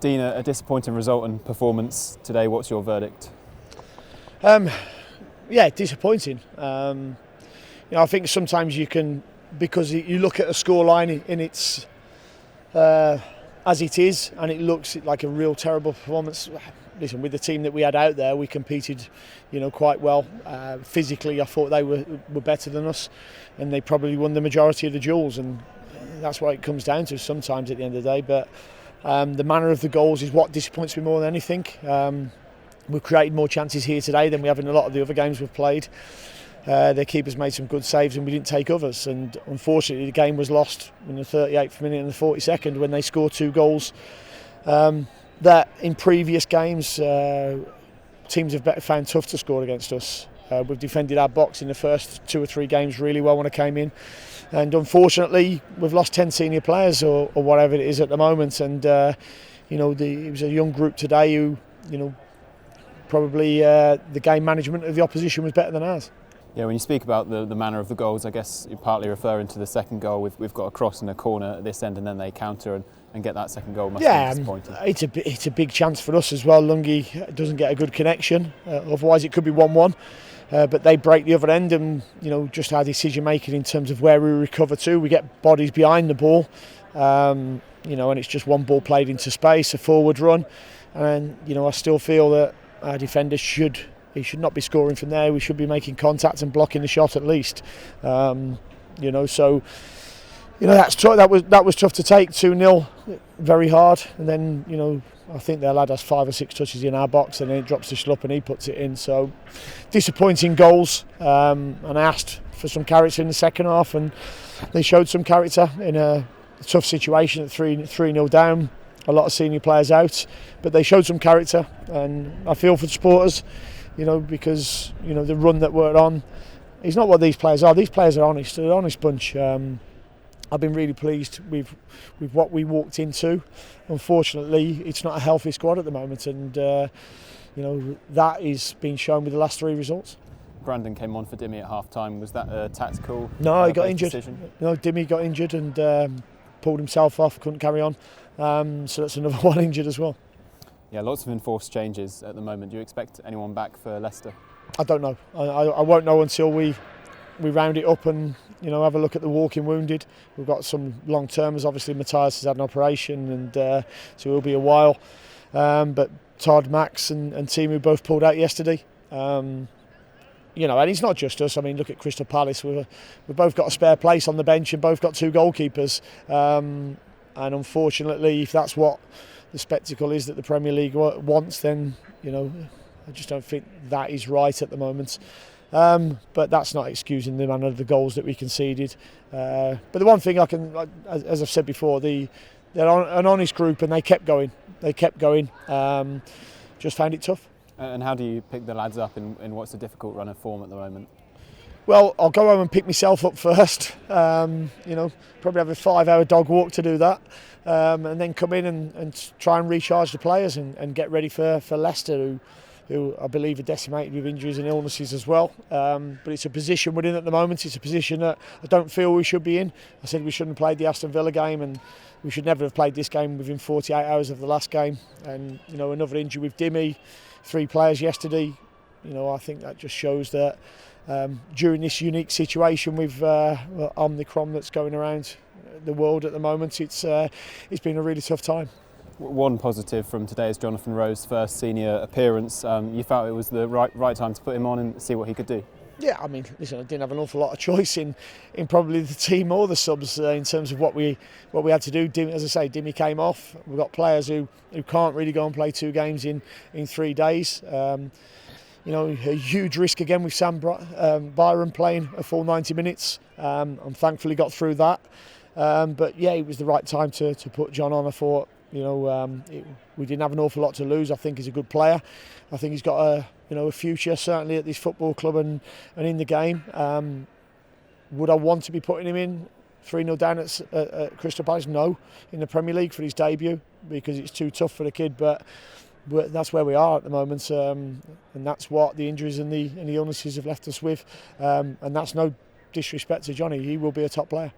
Dean, a disappointing result and performance today. What's your verdict? Yeah, disappointing. I think sometimes you can, because you look at a scoreline in its as it is, and it looks like a real terrible performance. Listen, with the team that we had out there, we competed, quite well. Physically, I thought they were better than us, and they probably won the majority of the duels, and that's what it comes down to sometimes at the end of the day. But the manner of the goals is what disappoints me more than anything. We've created more chances here today than we have in a lot of the other games we've played. Their keepers made some good saves and we didn't take others, and unfortunately the game was lost in the 38th minute and the 42nd when they scored 2 goals that in previous games teams have found tough to score against us. We've defended our box in the first 2 or 3 games really well when I came in, and unfortunately we've lost 10 senior players or whatever it is at the moment, and it was a young group today who probably the game management of the opposition was better than ours. Yeah, when you speak about the manner of the goals, I guess you're partly referring to the second goal. We've got a cross in a corner at this end, and then they counter and get that second goal. Must be disappointing. It's a big chance for us as well. Lungi doesn't get a good connection, otherwise it could be 1-1. But they break the other end, and just our decision making in terms of where we recover to. We get bodies behind the ball, and it's just one ball played into space, a forward run, and I still feel that our defenders should not be scoring from there. We should be making contact and blocking the shot at least. That was tough to take. 2-0, very hard. And then I think their lad has 5 or 6 touches in our box, and then it drops to Schlupp and he puts it in. So disappointing goals. And I asked for some character in the second half, and they showed some character in a tough situation at 3-0 down. A lot of senior players out, but they showed some character, and I feel for the supporters. Because the run that we're on is not what these players are. These players are honest. They're an honest bunch. I've been really pleased with what we walked into. Unfortunately, it's not a healthy squad at the moment, and that is being shown with the last 3 results. Brandon came on for Dimmy at half-time. Was that a tactical No, he got injured. decision? No, Dimmy got injured and pulled himself off, couldn't carry on. So that's another one injured as well. Yeah, lots of enforced changes at the moment. Do you expect anyone back for Leicester? I don't know. I won't know until we round it up and have a look at the walking wounded. We've got some long termers. Obviously, Matthias has had an operation, and so it'll be a while. But Todd, Max, and Timu both pulled out yesterday. And it's not just us. I mean, look at Crystal Palace. We've both got a spare place on the bench and both got 2 goalkeepers. And unfortunately, if that's what the spectacle is that the Premier League wants, then I just don't think that is right at the moment. But that's not excusing the manner of the goals that we conceded. But the one thing I can, as I've said before, they're an honest group, and they kept going. Just found it tough. And how do you pick the lads up in what's a difficult run of form at the moment? Well, I'll go home and pick myself up first. Probably have a 5-hour dog walk to do that, and then come in and try and recharge the players and get ready for Leicester, who I believe are decimated with injuries and illnesses as well. But it's a position we're in at the moment. It's a position that I don't feel we should be in. I said we shouldn't have played the Aston Villa game, and we should never have played this game within 48 hours of the last game. And another injury with Dimmy, 3 players yesterday. I think that just shows that during this unique situation with Omicron that's going around the world at the moment, it's been a really tough time. One positive from today is Jonathan Rowe's first senior appearance. You felt it was the right time to put him on and see what he could do? Yeah, I mean, listen, I didn't have an awful lot of choice in probably the team or the subs in terms of what we had to do. As I say, Dimmy came off. We've got players who can't really go and play 2 games in 3 days. A huge risk again with Sam Byron playing a full 90 minutes. I'm thankfully got through that. But yeah, it was the right time to put John on. I thought, we didn't have an awful lot to lose. I think he's a good player. I think he's got a future certainly at this football club and in the game. Would I want to be putting him in 3-0 down at Crystal Palace? No, in the Premier League for his debut, because it's too tough for the kid. But that's where we are at the moment, and that's what the injuries and the illnesses have left us with. And that's no disrespect to Johnny. He will be a top player.